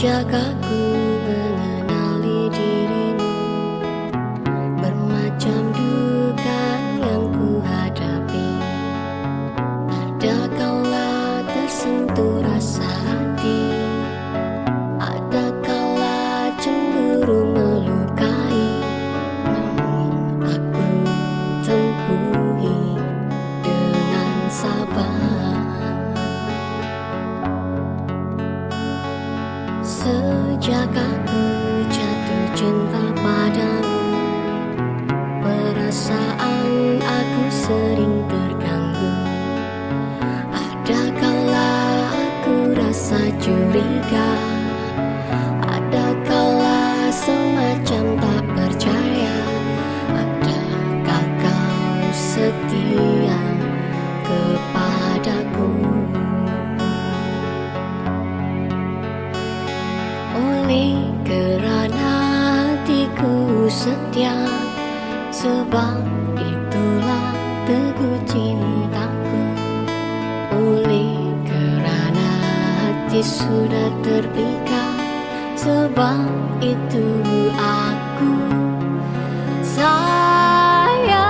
Sejak aku mengenali dirimu, bermacam duka yang ku hadapi. Ada kala tersentuh rasa hati, ada kala cemburu melukai. Namun aku tempuhi dengan sabar. Sejak aku jatuh cinta padamu, perasaan aku sering terganggu. Ada kala aku rasa curiga, ada kala semacam tak percaya. Adakah kau setia kepadaku? Oleh kerana hatiku setia, sebab itulah teguh cintaku. Oleh kerana hati sudah terpikat, sebab itu aku sayang.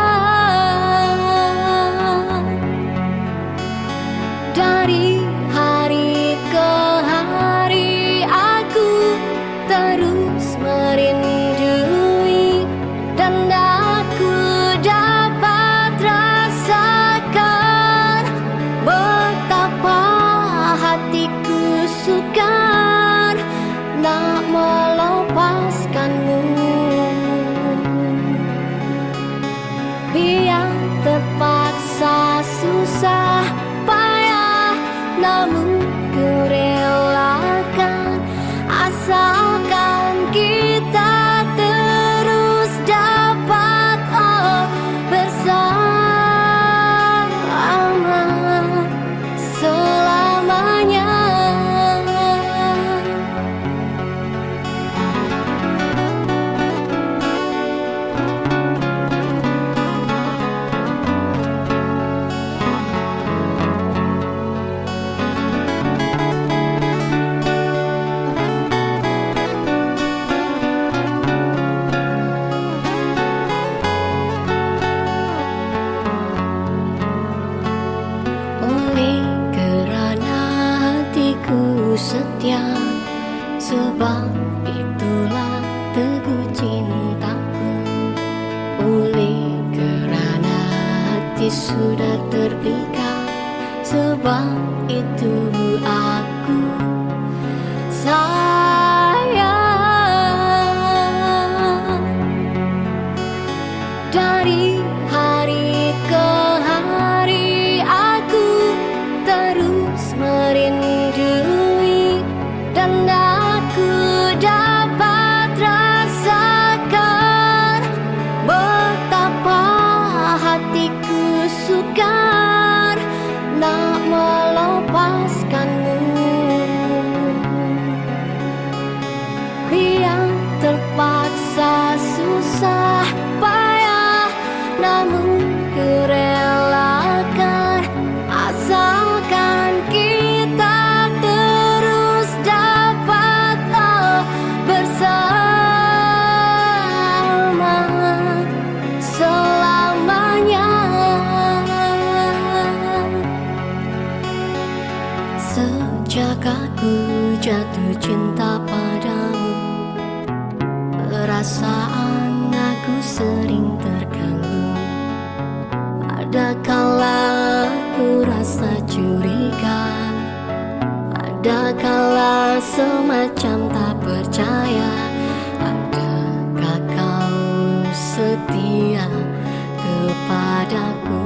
Dari hari ke hari aku terus merindui, dan aku dapat rasakan betapa hatiku sukar nak melepaskanmu. Biar terpaksa susah payah, namun ku relakan, asalkan kita terus dapat bersama selamanya. Oleh kerana hatiku setia, sebab itulah teguh cintaku. Oleh kerana hati sudah terpikat, sebab itu aku sayang. Dari hari ke hari aku terus merindui, dan aku dapat rasakan betapa hatiku sukar nak melepaskanmu. Biar terpaksa susah payah, namun ku relakan, asalkan kita terus dapat bersama selamanya. Sejak aku jatuh cinta padamu, perasaan aku sering terganggu. Ada kala aku rasa curiga, ada kala semacam tak percaya. Adakah kau setia kepadaku?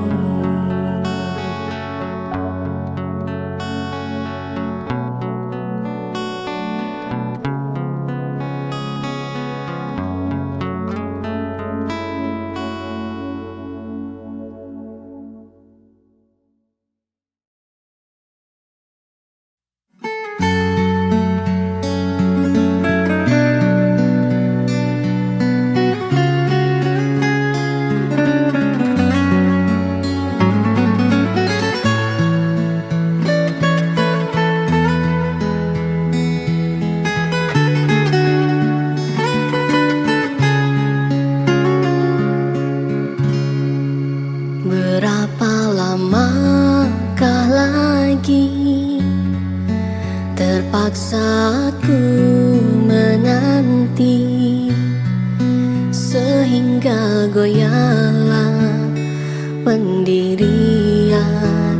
Terpaksa ku menanti sehingga goyahlah pendirian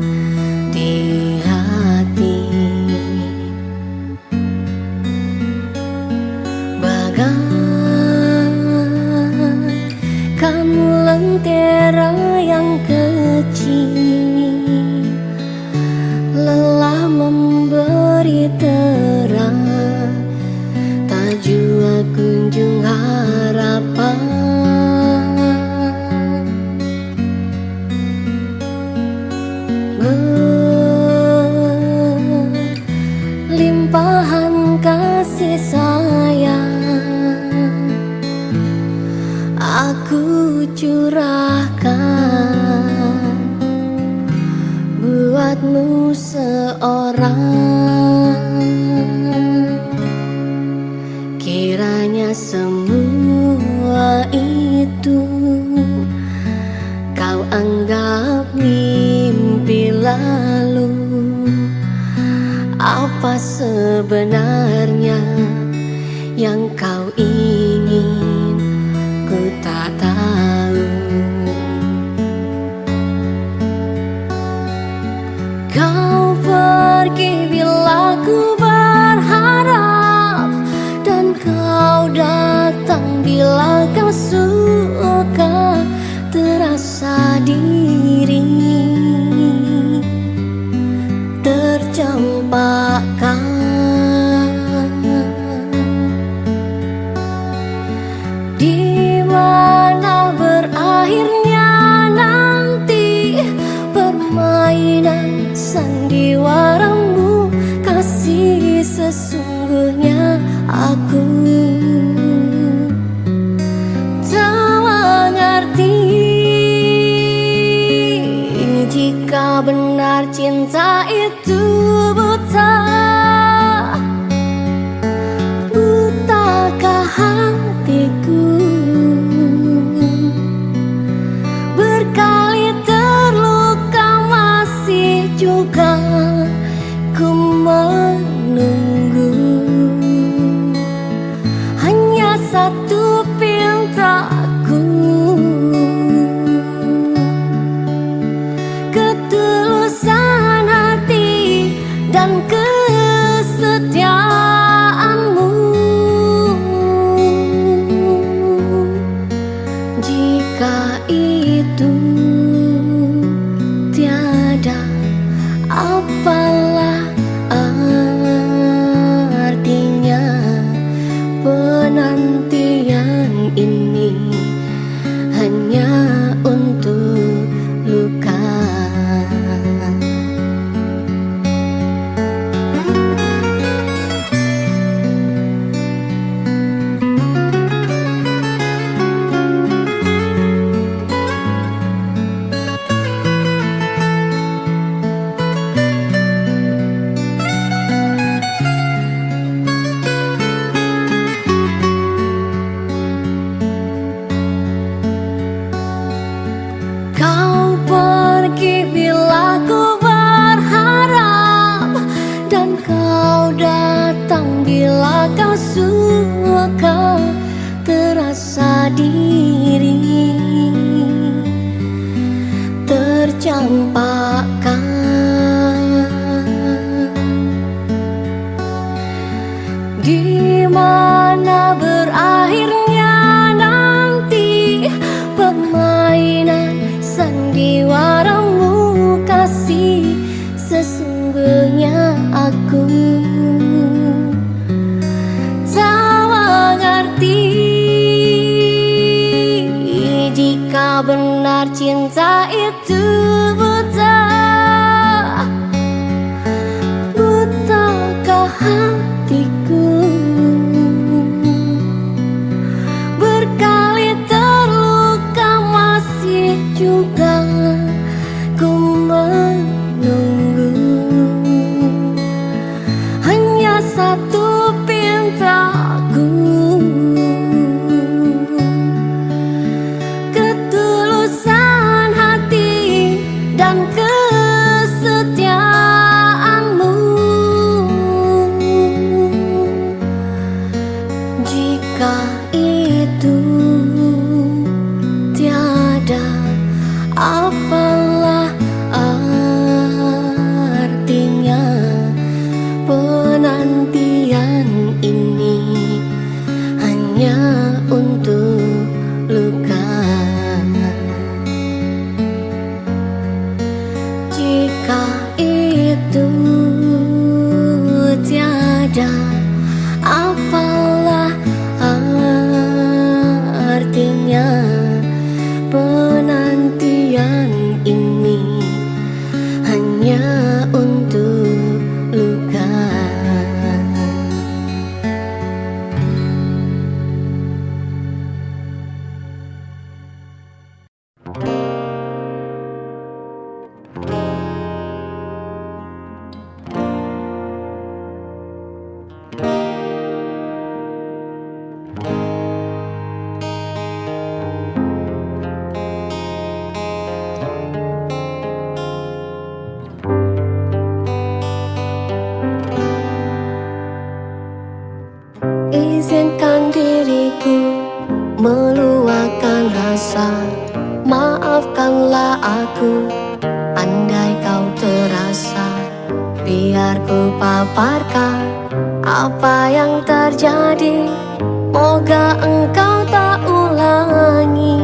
di hati. Bagaikan lentera yang kecil, lelah memberi terang, tak jua kunjung harapan. Berlimpahan kasih sayang aku curahkan buatmu seorang. Kiranya semua itu kau anggap mimpi lalu. Apa sebenarnya yang kau ingin, ku tak tahu. Kau pergi bila ku berharap, dan kau datang bila kau suka. Terasa diri tercampakkan, di mana berakhirnya nanti permainan sandiwaramu. Kasih sesungguhnya aku tak mengerti jika benar cinta itu buta. Butakah hatiku? Berkali terluka masih juga ku menunggu. Hanya satu pintaku, ketulusan hati dan kesetiaanmu. Jika itu tiada, apalah artinya penantian ini hanya untuk luka. Kau pergi bila ku berharap, dan kau datang bila kau suka. Terasa diri tercampakkan, di mana berakhirnya nanti permainan sandiwaramu. Kasih sesungguhnya aku tak mengerti jika benar cinta itu buta. Butakah hatiku? Berkali terluka masih juga ku menunggu. Hanya satu pintaku, ketulusan hati dan kesetiaanmu. Apakah itu tiada? Apalah artinya penantian ini hanya untuk luka? Izinkan diriku meluahkan rasa. Maafkanlah aku andai kau terasa. Biar ku paparkan apa yang terjadi, moga engkau tak ulangi.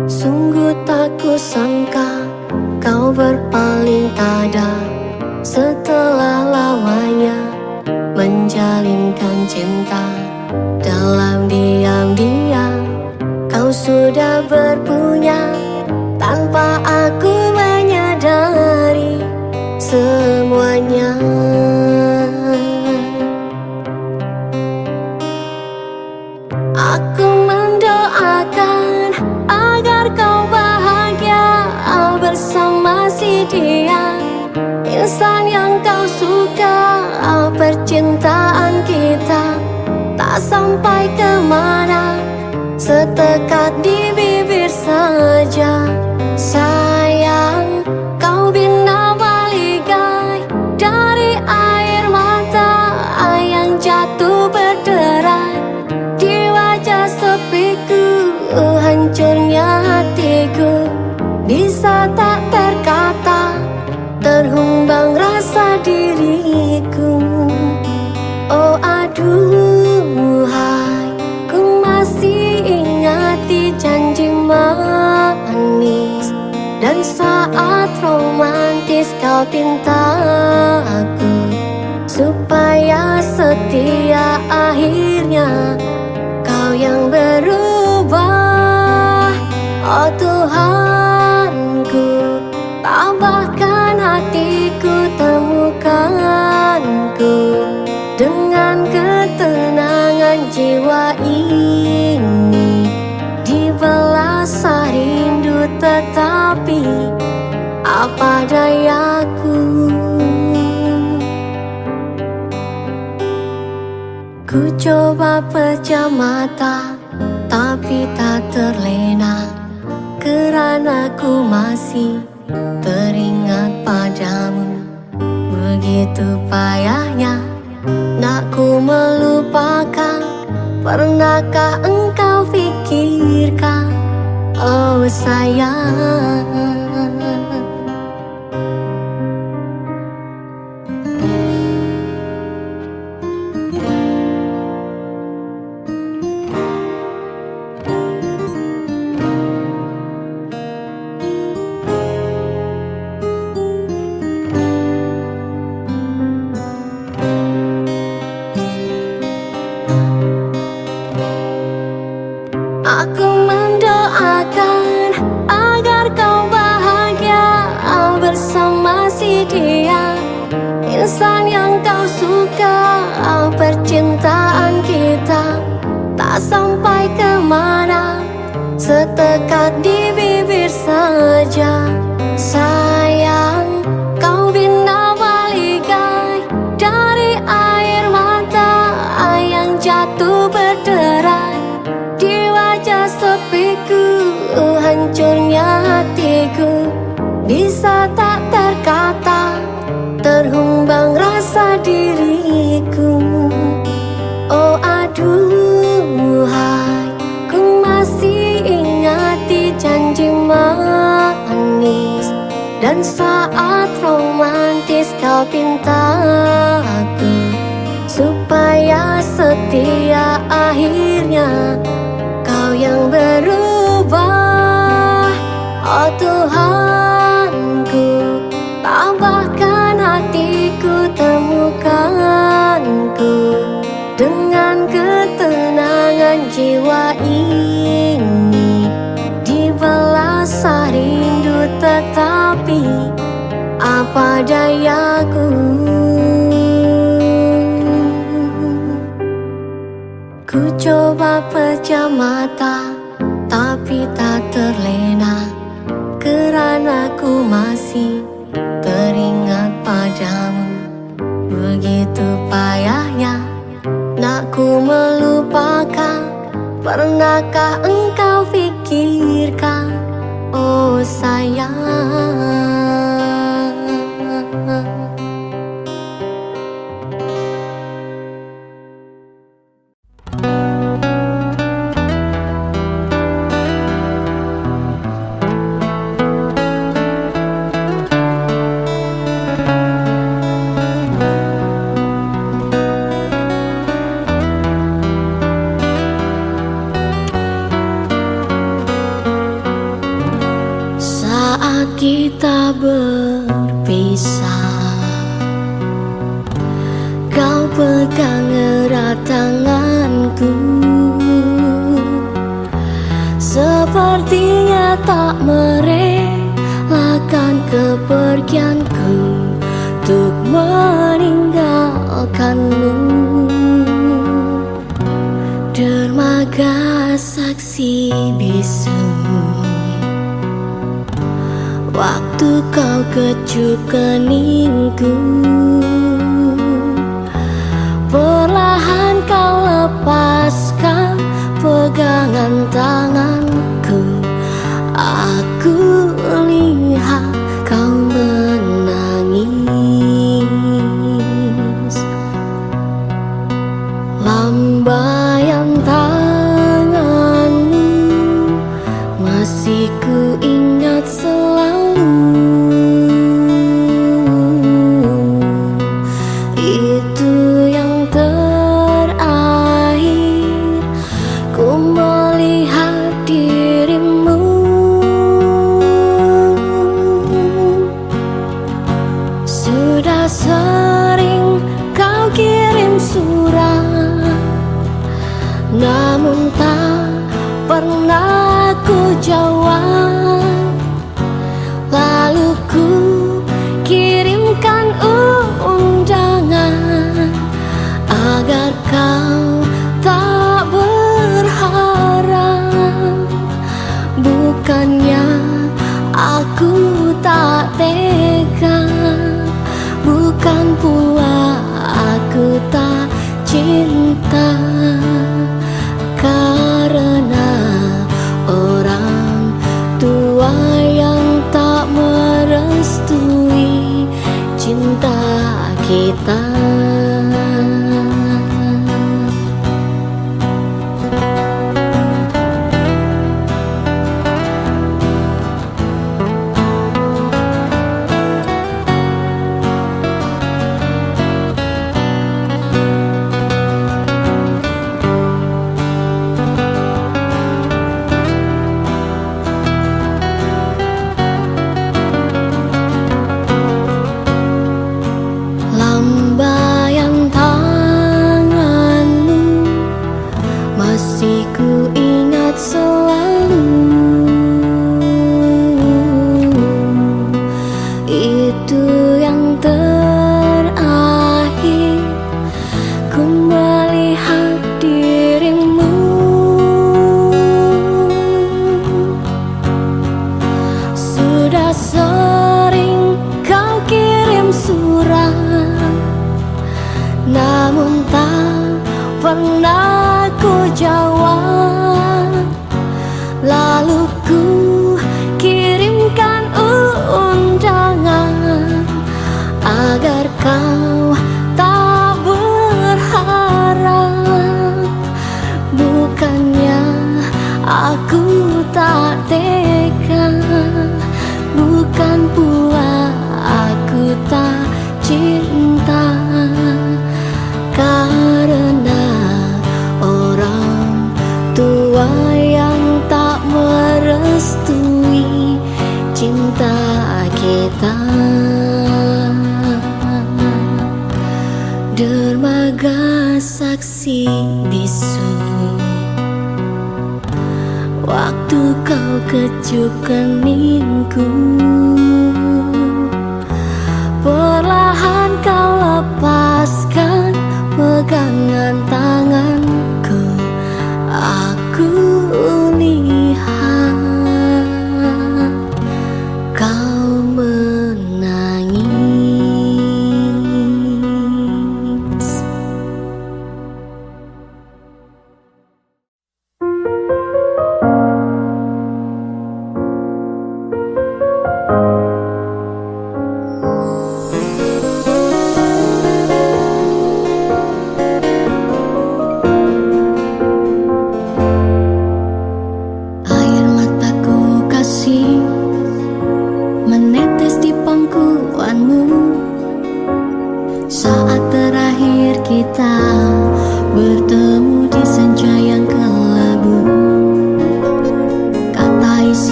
Sungguh tak kusangka kau berpaling tada. Setelah lamanya menjalinkan cinta, dalam diam-diam kau sudah berpunya tanpa aku menyadari semuanya. Aku mendoakan agar kau bahagia bersama si dia, insan yang kau suka. Percintaan kita tak sampai kemana, setekat di bibir saja. Sayang, kau bina baligai dari air mata yang jatuh berderai di wajah sepiku. Hancurnya hatiku bisa tak terkata, terhumbang rasa diriku. Oh aduhai, ku masih ingati janji manis dan saat romantis kau pinta aku supaya setia. Akhirnya kau yang berubah. Oh Tuhanku, tambahkan hatiku, temukanku dengan ketenangan jiwa ini. Dibelas rindu tetapi apa dayaku. Ku coba pejam mata tapi tak terlena, kerana ku masih teringat padamu. Begitu payahnya nak ku melupakan. Pernahkah engkau pikirkan, oh sayang? Aku mendoakan agar kau bahagia bersama si dia, insan yang kau suka. Percintaan kita tak sampai kemana, setekat di bibir saja. Sayang, kau bina baligai dari air mata yang jatuh berderai di wajah sepiku. Hancurnya hatiku bisa tak terkata, terhumbang rasa diriku. Oh aduhai, ku masih ingati janji manis dan saat romantis kau pinta aku supaya setia. Akhirnya kau yang berubah. apa dayaku. Ku coba pejam mata, tapi tak terlena, kerana ku masih teringat padamu. Begitu payahnya nak ku melupakan. Pernahkah engkau fikirkan, oh sayang? Saat kita berpisah, kau pegang erat tanganku, sepertinya tak merelakan kepergianku untuk meninggalkanmu. Dermaga saksi bisu, waktu kau kecup keningku, perlahan kau lepaskan pegangan tanganku. Aku lihat kau menangis, lambaian tanganmu masih ku ingat selalu. Itu yang terakhir ku melihat dirimu. Sudah sering kau kirim surat, namun tak pernah ku jawab. Lalu ku kirimkan undangan agar kau tak berharap. Bukannya aku tak tega, bukan pula aku tak cinta, karena orang tua yang tak merestui cinta kita. Lambaian tanganmu masih ku ingat selalu. Itu yang terakhir ku melihat dirimu. Sudah sering kau kirim surat, namun tak pernah ku jawab. Lalu ku kirimkan undangan agar kau tak berharap. Bukannya aku tak tega, bukan pula aku tak cinta, karena orang tua yang tak merestui cinta kita. Dermaga saksi bisu, waktu kau kecup keningku,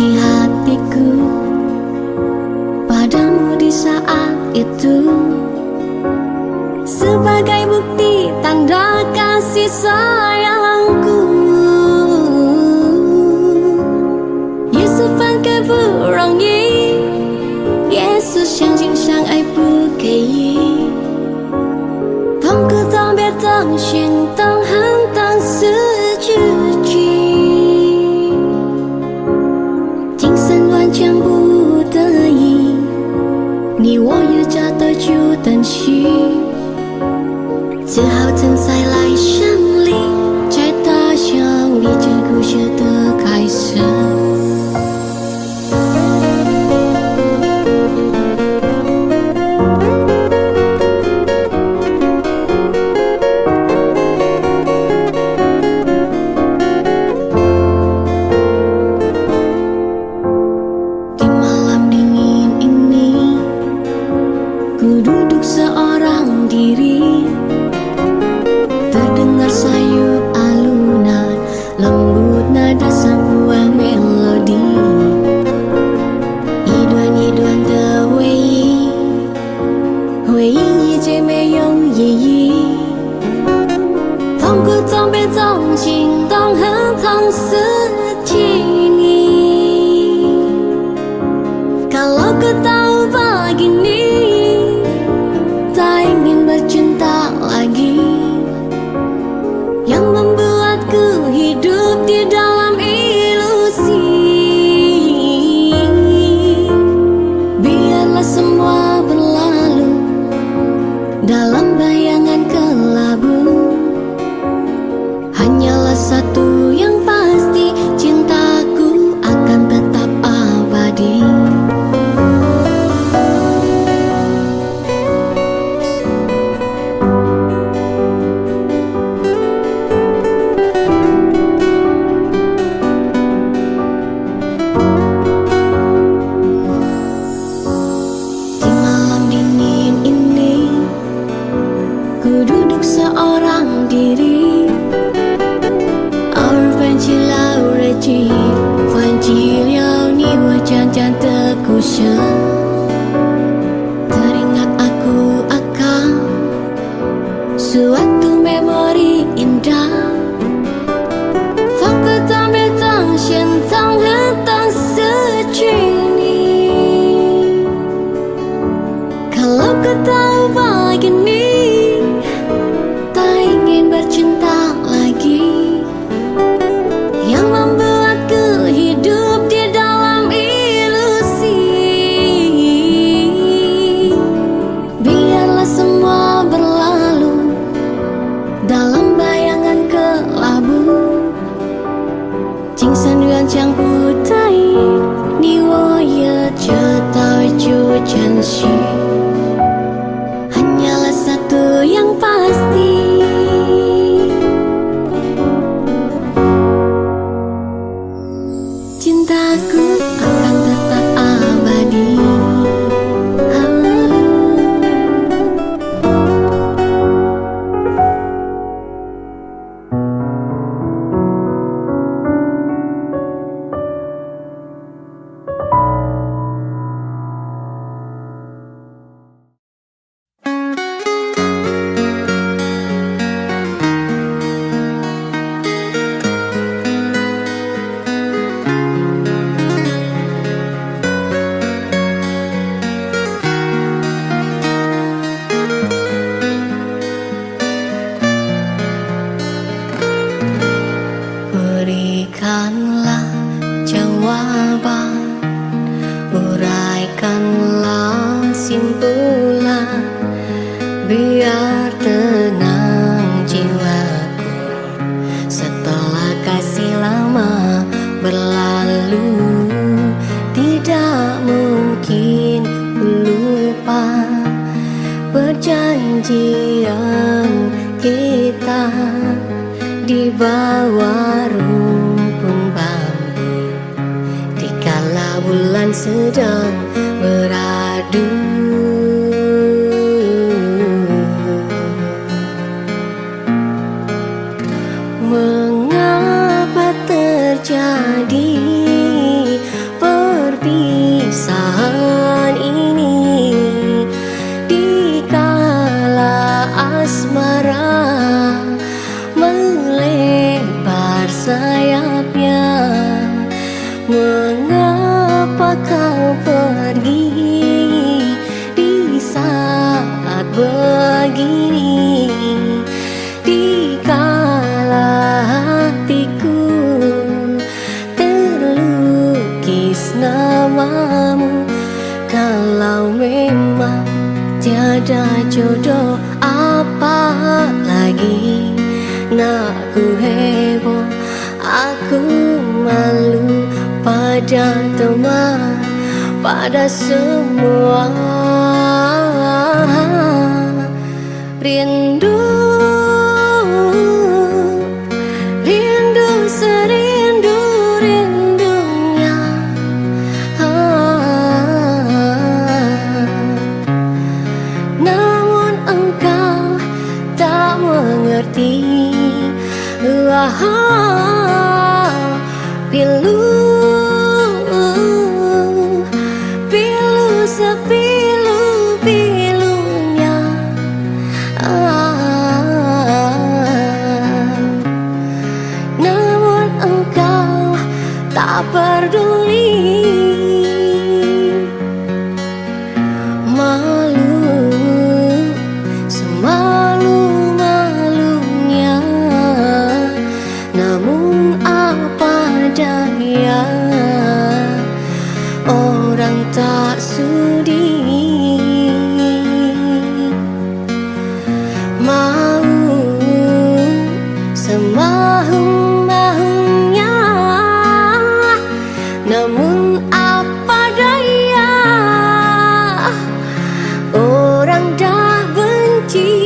isi hatiku padamu di saat itu, sebagai bukti tanda kasih sayangku. Yesus fan ke bu rong yi, Yesus相亲相爱不给意，当歌当别当心当恨当思知己，今生完全不得已，你我又找到就等续，只好等再来相离，在他乡里这故事的开始。Di malam dingin ini, ku duduk seorang diri, terdengar sayup alunan lembut nada sebuah melodi. Iduan的回忆，回忆已经没有意义，痛苦总被总心动恨痛死记你。Kalau kau tahu begini, tak ingin bercinta lagi, yang membuatku hidup di dalam ilusi. Biarlah semua berlalu dalam bayangan kelabu, hanyalah satu yang pasti, cintaku akan tetap abadi. Di malam dingin ini, ku duduk seorang diri,偶尔翻起老日记，翻起了你我讲讲的故事，teringat aku akan suatu memori indah, fakta tak betang现当和当失去你。Kalau kau tahu begini, tak ingin bercinta lagi, yang membuatku hidup di dalam ilusi. Biarlah semua berlalu dalam bayangan kelabu，今生缘将不在意，你我也知道就珍惜。Hanyalah satu yang pasti, cintaku akan tetap abadi. Berikanlah jawaban, uraikanlah simpulan, biar tenang jiwaku setelah kasih lama berlalu. Tidak mungkin ku lupa perjanjian kita di bawah rumpun bambu, dikala bulan sedang beradu. Mengapa terjadi Mengapa kau pergi di saat begini, di kala hatiku terlukis namamu. Kalau memang tiada jodoh, apa lagi nak ku heboh? Aku malu pada teman, pada semua. Rindu, rindu serindu rindunya. Namun engkau tak mengerti. Pilu, pilu sepilu-pilunya. Namun engkau tak peduli. Malu, semalu-malunya. Namun apa daya, orang tak sudi. Mau semahu-mahunya, namun apa daya, orang dah benci.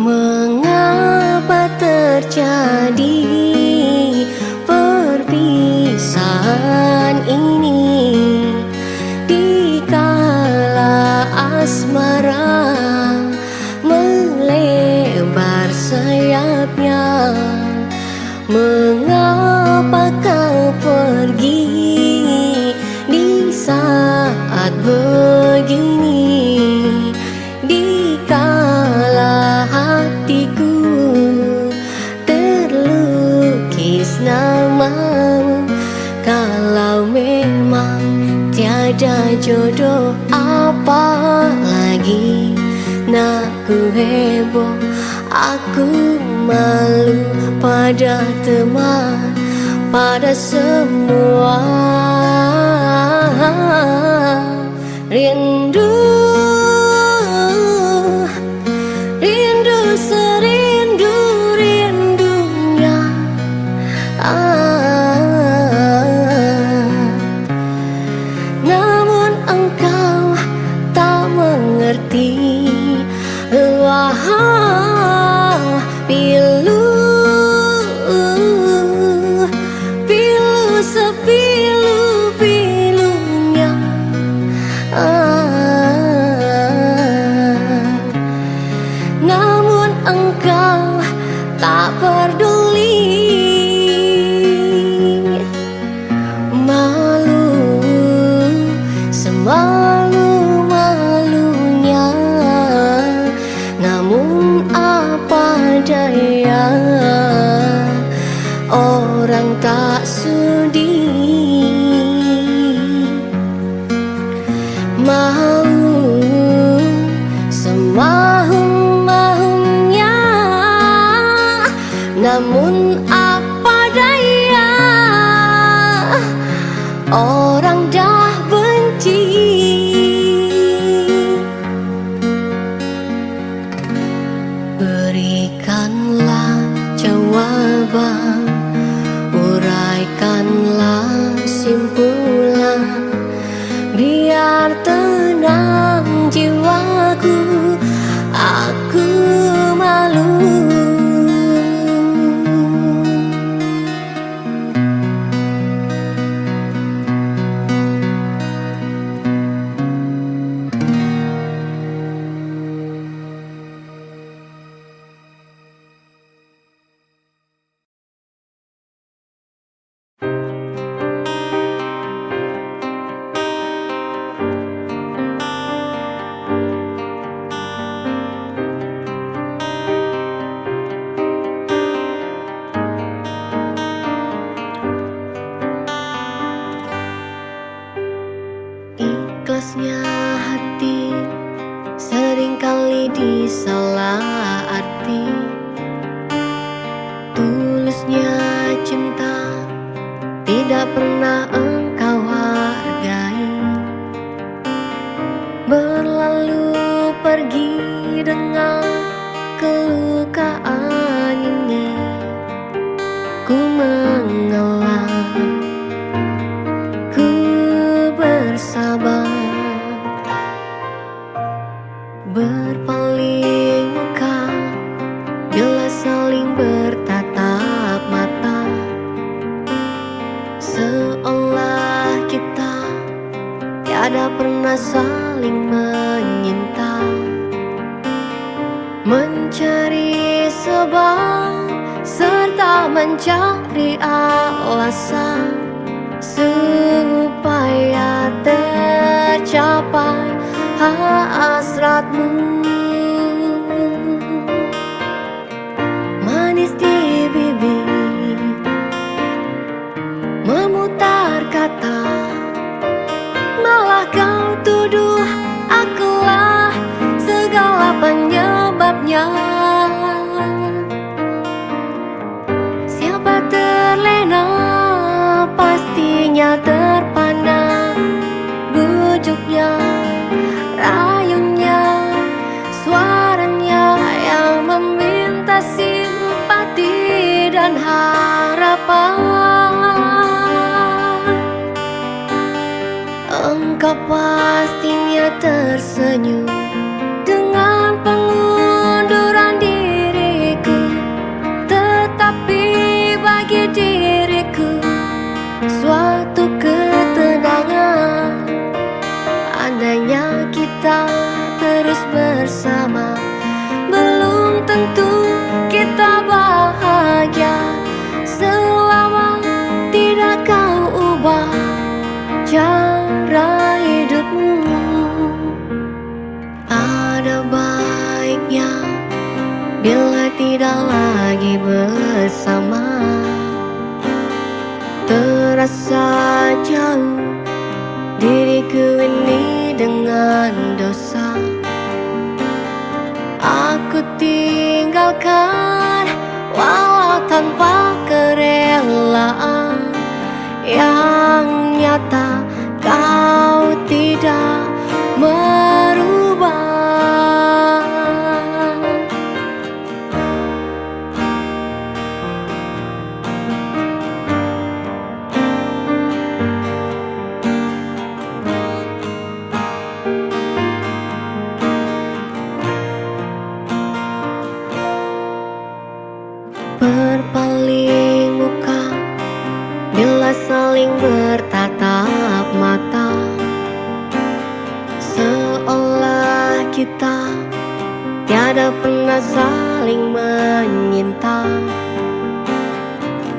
Mengapa terjadi perpisahan ini, di kala asmara melebar sayapnya? Mengapa kau pergi di saat begini, di kala hatiku terlukis namamu? Kalau memang tiada jodoh, apa lagi nak ku heboh? Aku malu pada teman, pada semua. Rindu, rindu serindu rindunya. Namun engkau tak mengerti. Pilu, pilu sepilu-pilunya. Namun engkau tak peduli. Malu, semalu-malunya. Namun apa daya, orang tak sudi. Mau semahu-mahunya, namun apa daya, orang dah benci. Berikanlah jawaban, uraikanlah simpulan. biar tenang jiwaku, aku malu. Ikhlasnya hati seringkali disalah arti. Tulusnya cinta tidak pernah engkau hargai. Berlalu pergi dengan kelukaan ini, ku mengalah, ku bersabar, berpaling muka bila saling bertatap mata, seolah kita tiada pernah saling menyinta. Mencari sebab serta mencari alasan supaya tercapai hasratmu. Manis di bibir, memutar kata, malah kau tuduh akulah segala penyebabnya. Siapa terlena pastinya terpana, bujuknya, rayunya, suaranya yang meminta simpati dan harapan. Engkau pastinya tersenyum dengan pengunduran diriku, tetapi bagi diriku suatu ketenangan andainya kita terus bersama. Belum tentu kita bahagia selama tidak kau ubah cara hidupmu. Ada baiknya bila tidak lagi bersama. Terasa jauh diriku ini dengan dosa. Aku tinggalkan walau tanpa kerelaan, yang nyata kau tidak merubah. Berpaling muka bila saling bertatap mata, seolah kita tiada pernah saling menyinta.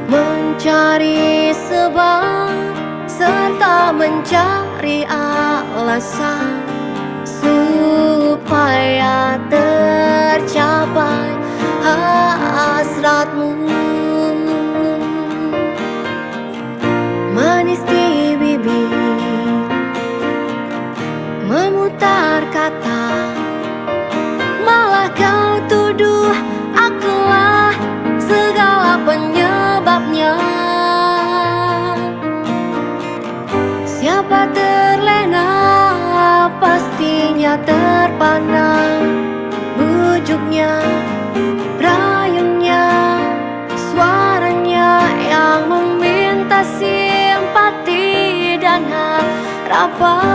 Mencari sebab serta mencari alasan supaya tercapai hasratmu. Manis di bibir, memutar kata, malah kau tuduh akulah segala penyebabnya. Siapa terlena pastinya terpana, bujuknya, rayunya, suaranya yang meminta simpati dan harapan.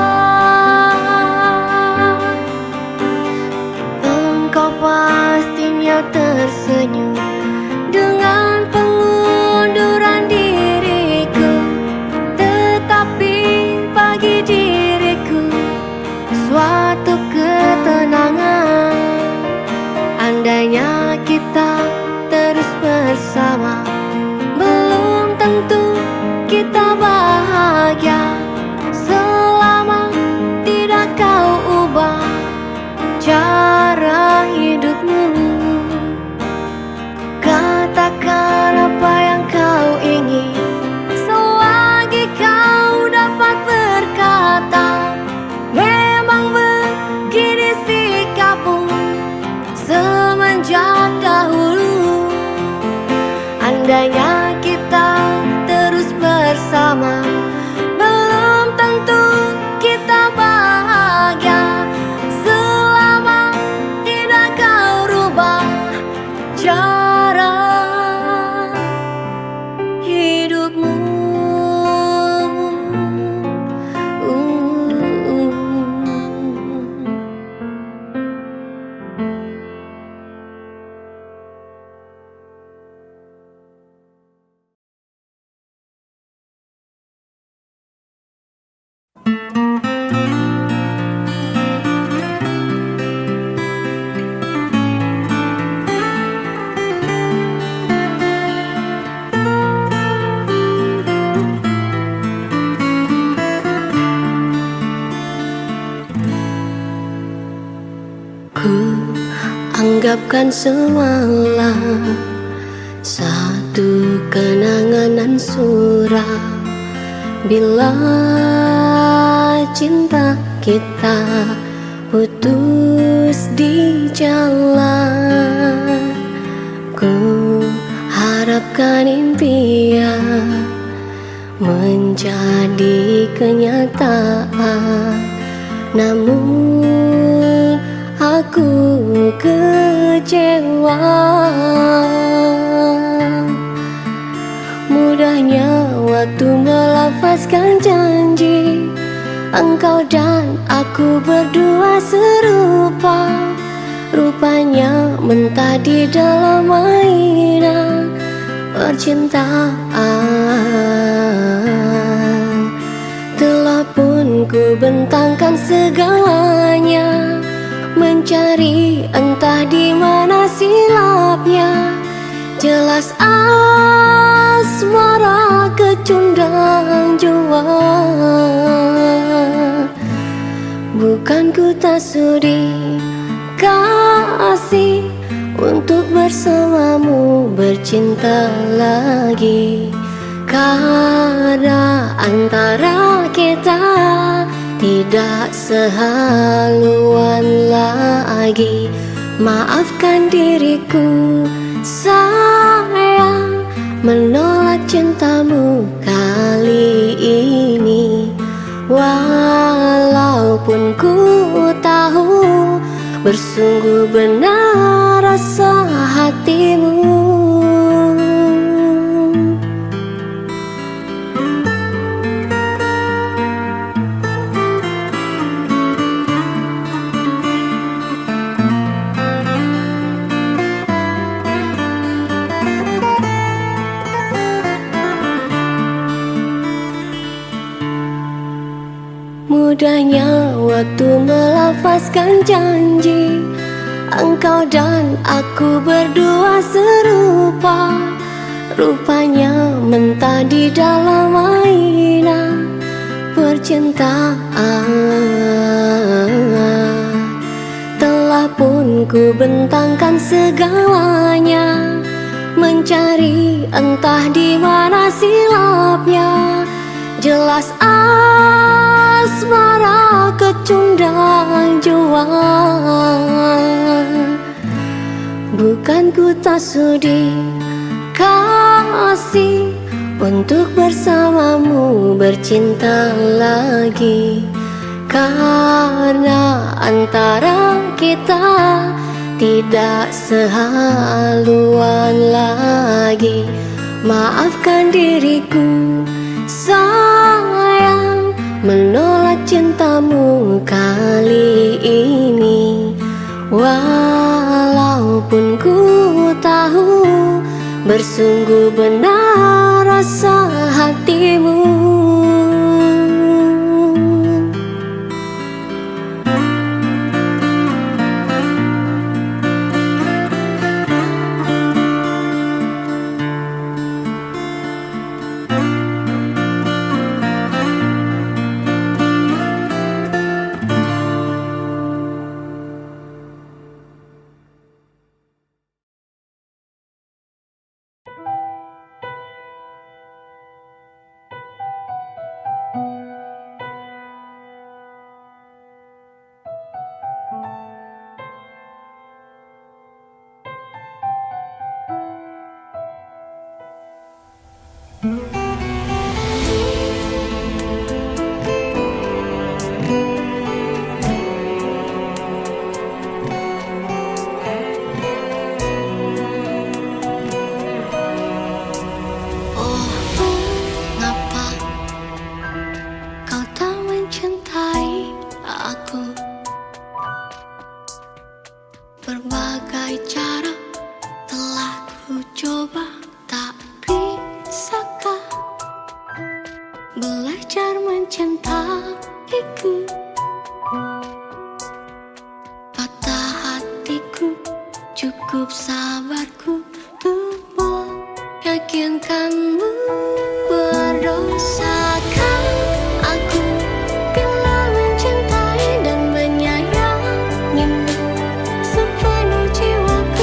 harapkan semalam satu kenangan dan suram. Bila cinta kita putus di jalan, ku harapkan impian menjadi kenyataan. Namun aku kecewa. Mudahnya waktu melafazkan janji, engkau dan aku berdua serupa. Rupanya mentah di dalam mainan percintaan. Telah pun ku bentangkan segalanya, mencari entah di mana silapnya. Jelas asmara kecundang jua. Bukan ku tak sudi kasih untuk bersamamu bercinta lagi, karena antara kita tidak sehaluan lagi. Maafkan diriku sayang, menolak cintamu kali ini. Walaupun ku tahu bersungguh benar rasa hatimu. Mudahnya waktu melafazkan janji, engkau dan aku berdua serupa. Rupanya mentah di dalam mainan percintaan. Telah pun ku bentangkan segalanya, mencari entah di mana silapnya. Jelas asmara kecundang jua. Bukan ku tak sudi kasih untuk bersamamu bercinta lagi, karena antara kita tidak sehaluan lagi. Maafkan diriku sayang, menolak cintamu kali ini. Walaupun ku tahu bersungguh benar rasa hatimu. Berbagai cara telah ku coba, tak bisakah belajar mencintaiku? Patah hatiku, cukup sabarku untuk meyakinkanmu. Berdosakah aku bila mencintai dan menyayangimu sepenuh jiwaku?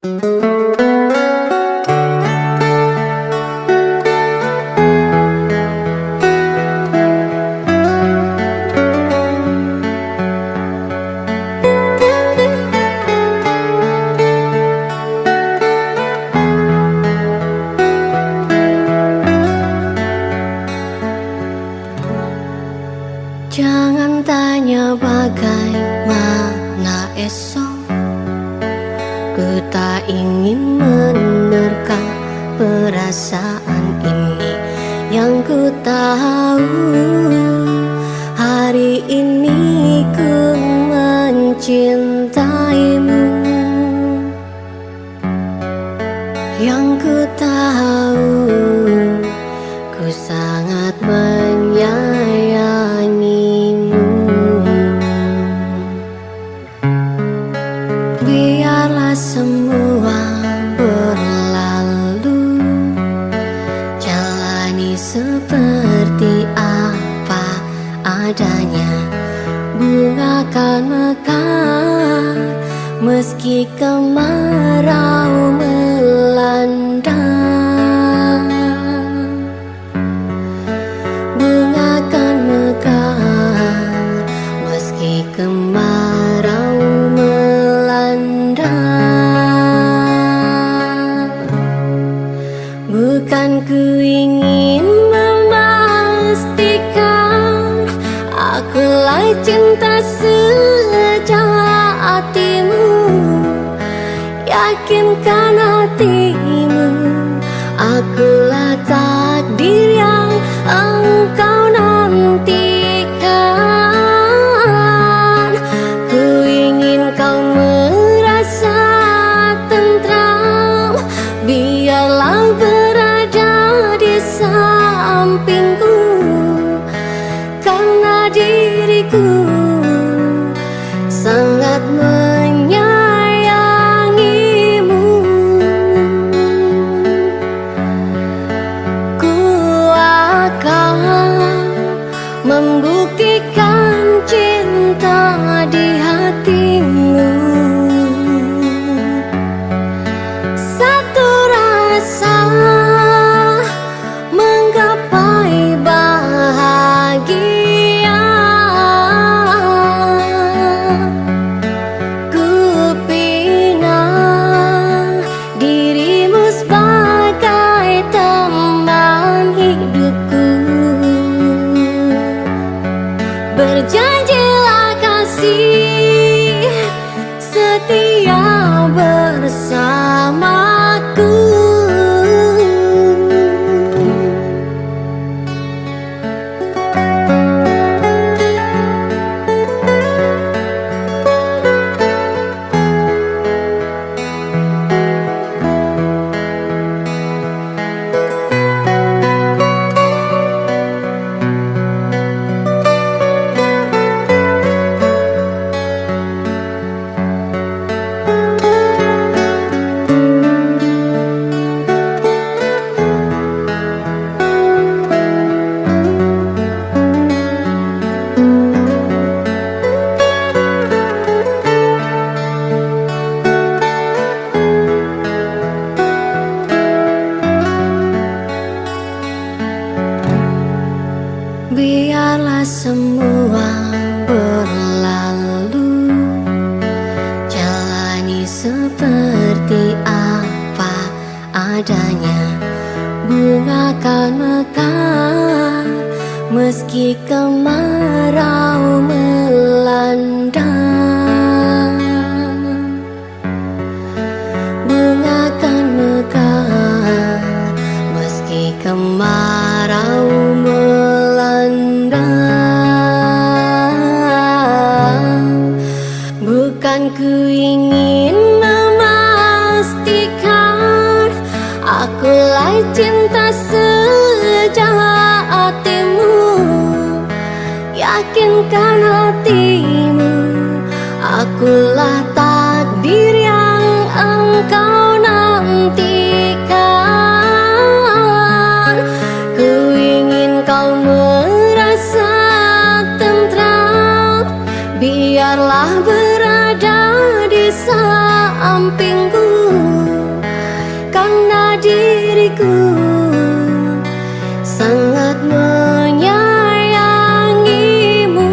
Jangan tanya bagaimana esok, ku tak ingin menerka perasaan ini. Yang ku tahu, hari ini ku mencintaimu. Yang ku tahu, ku sangat menyayangimu. Biarlah semua berlalu, jalani seperti apa adanya. Bunga kan mekar meski kemarau melanda. Bunga kan mekar meski kemarau melanda. Bukan ku ingin memastikan akulah cinta sejatimu. Yakinkan hatimu, akulah takdir yang engkau nantikan. Ku ingin kau merasa tentram, biarlah berada di sampingku, karena diriku sangat menyayangimu. Ku akan membuktikan cinta di hatimu. Satu rasa menggapai bahagia. Ku pinang dirimu sebagai teman hidupku. Berjanjilah kasih setia bersamaku. Biarlah semua berlalu, jalani seperti apa adanya. Bunga kan mekar meski kemarau melanda. Bunga kan mekar meski kemarau melanda. Bukan ku ingin memastikan akulah cinta sejatimu. Yakinkan hatimu, akulah takdir yang engkau nantikan. Ku ingin kau merasa tentram, biarlah berada di sampingku, hatiku sangat menyayangimu.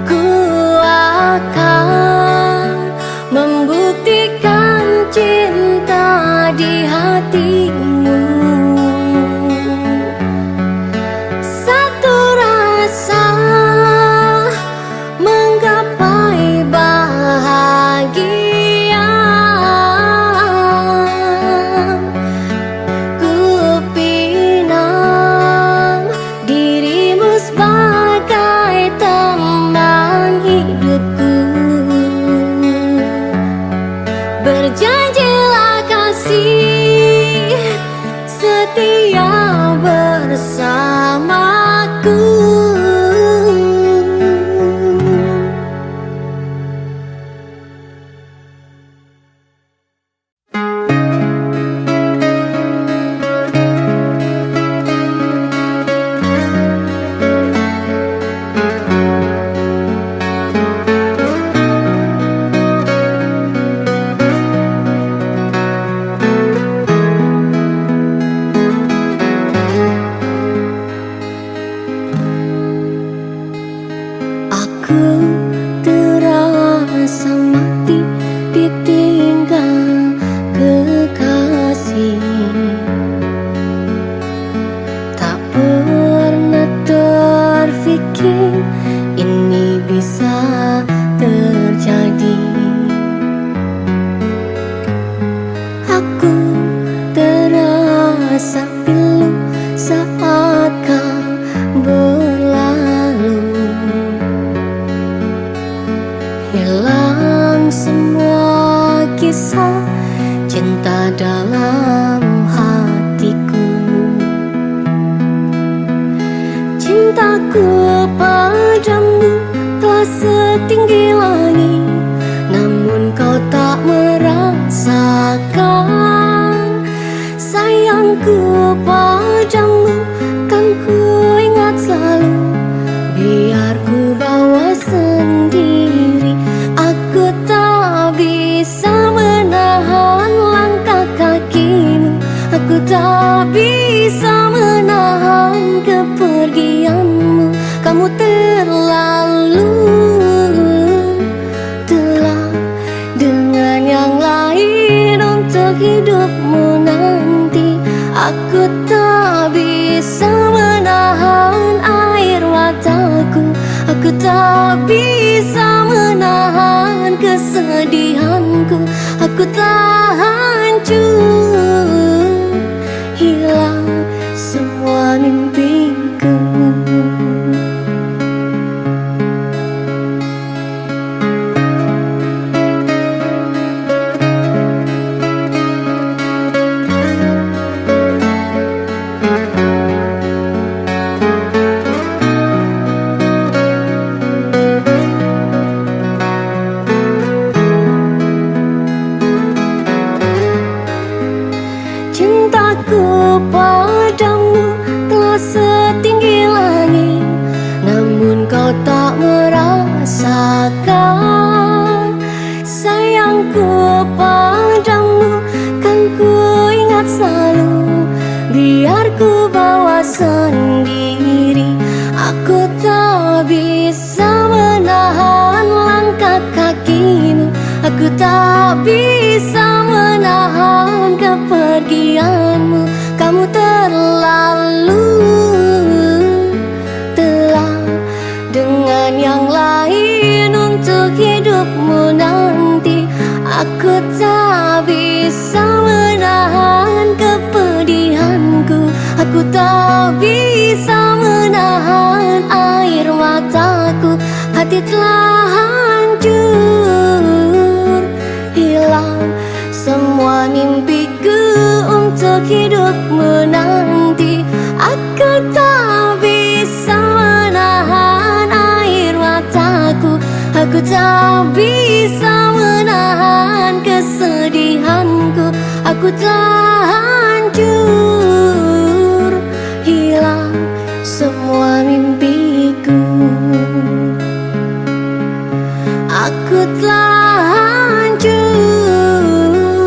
Ku akan membuktikan cinta di hatimu. Satu rasa menggapai bahagia. Ku pinang dirimu sebagai teman hidupku. Berjanjilah kasih setia bersamaku. Aku terasa mati ditinggal kekasih. Tak pernah terfikir ini bisa terjadi. Aku terasa pilu saat kau berlalu. Hilang semua kisah cinta dalam hatiku. Cintaku padamu telah setinggi langit, namun kau tak merasakan. Sayangku padamu kan ku ingat selalu, biar ku bawa sendiri. Aku tak bisa menahan langkah kakimu. Aku tak bisa menahan kepergianmu. Kamu terlalu telah dengan yang lain untuk hidupmu nanti. Aku tak bisa menahan air mataku. Aku tak bisa menahan kesedihanku. Aku tak hancur, hilang semua mimpiku. Cintaku padamu telah setinggi langit, namun kau tak merasakan. Sayangku padamu kan ku ingat selalu, biar ku bawa sendiri. Aku tak bisa menahan langkah kakimu. Aku tak bisa menahan kepergianmu. Kamu terlalu telah dengan yang lain untuk hidupmu nanti. Aku tak bisa menahan kepedihanku. Aku tak bisa menahan air mataku. Hati telah hancur, hilang semua mimpiku untuk hidupmu nanti. Aku tak bisa menahan air mataku. Aku tak bisa menahan kesedihanku. Aku telah hancur, hilang semua mimpiku. Aku telah hancur,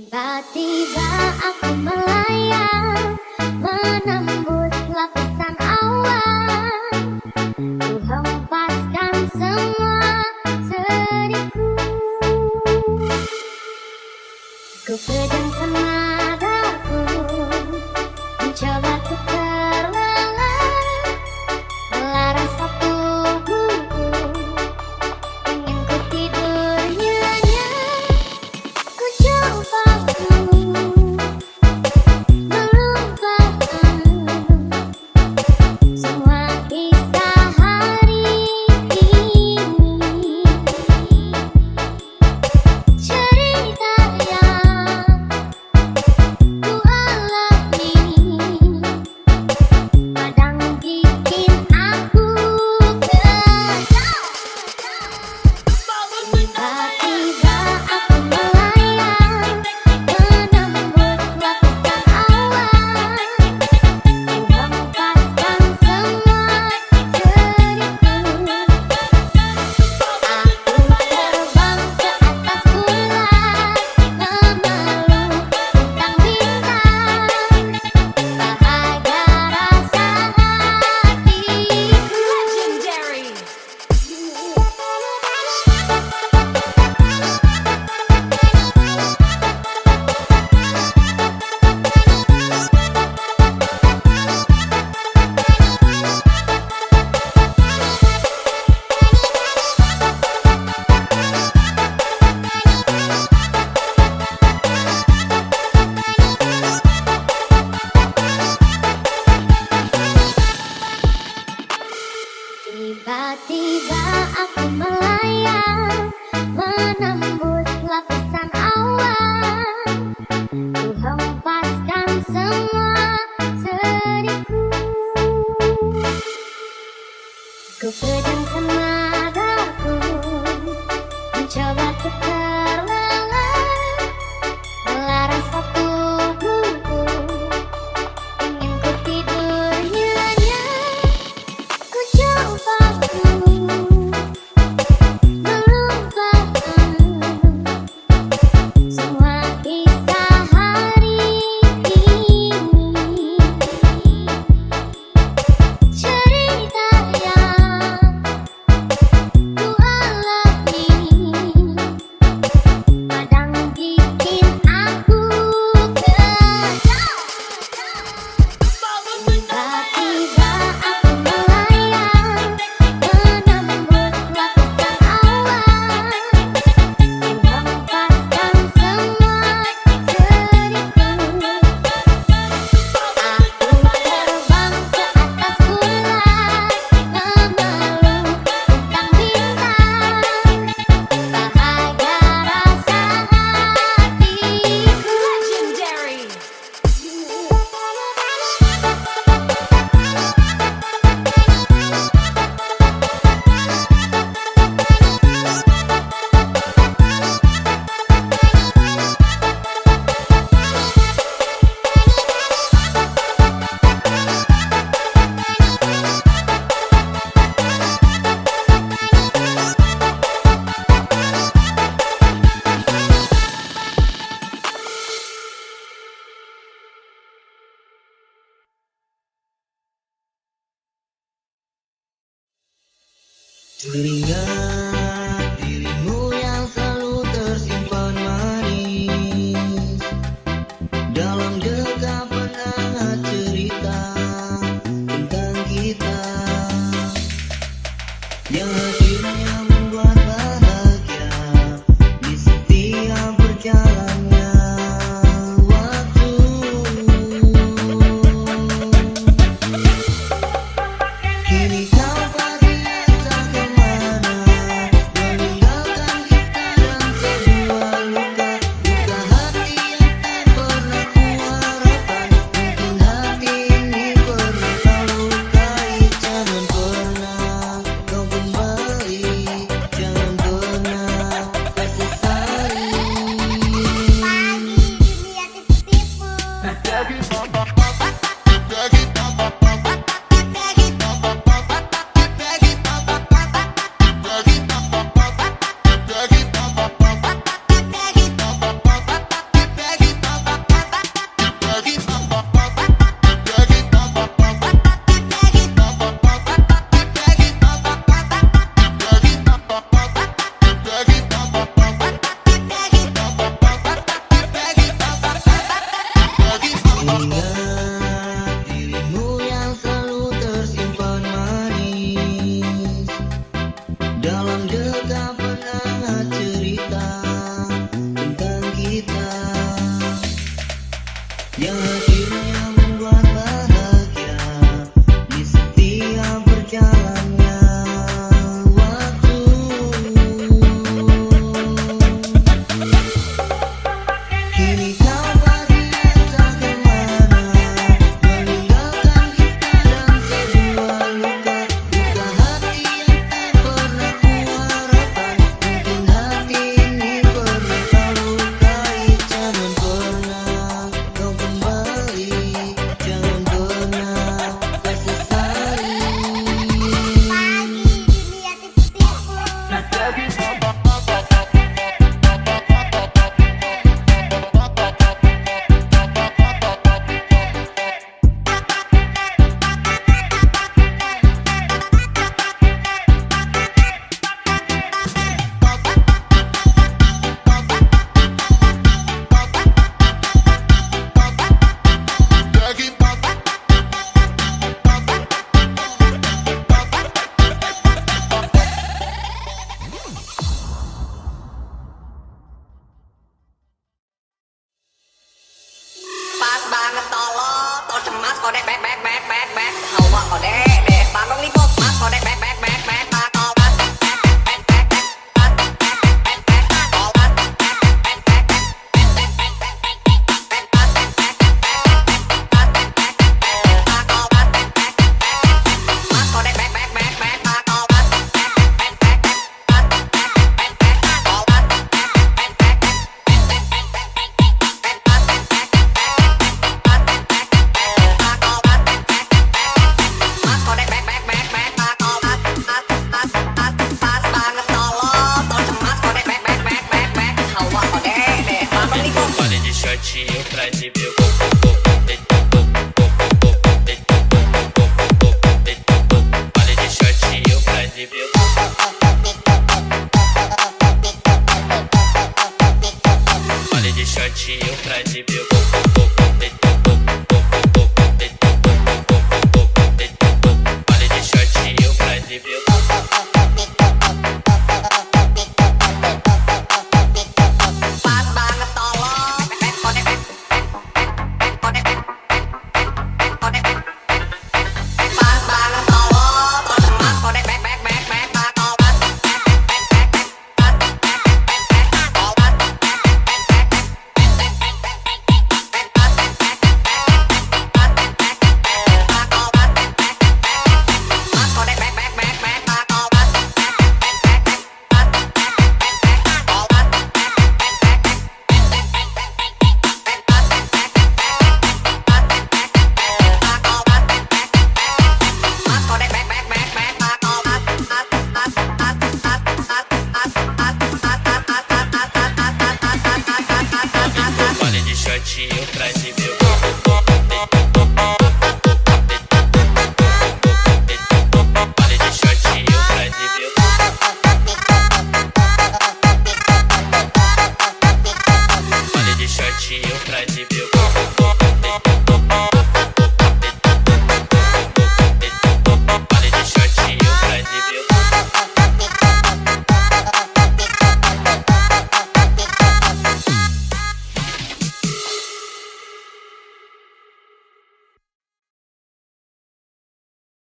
Tiba-tiba aku melayang, menembus lapisan awan. Ku hempaskan semua sedihku. Ku pejamkan mataku, mencoba ku terlelap, melarang satu buku, ingin ku tidur nyenyak. Ku coba melupakan semua kisah hari ini, cerita yang ku alami, kadang bikin aku kesal. Tiba-tiba aku melayang, menembus lapisan awan. Ku hempaskan semua sedihku. Aku terbang ke atas bulan, memeluk bintang-bintang. Bahagia rasa hatiku. Legendary. Tiba-tiba aku melayang, menembus lapisan awan. Ku hempaskan semua sedihku. Ku pejamkan mataku, mencoba ku terlelap, melarang satu buku, ingin ku tidur nyenyak. Ku coba melupakan semua kisah hari ini, cerita yang ku alami, kadang bikin aku kesal. Tiba-tiba aku melayang, menembus lapisan awan. Ku hempaskan semua sedihku. Aku terbang ke atas bulan, memeluk bintang-bintang. Bahagia rasa hatiku. Legendary. Teringat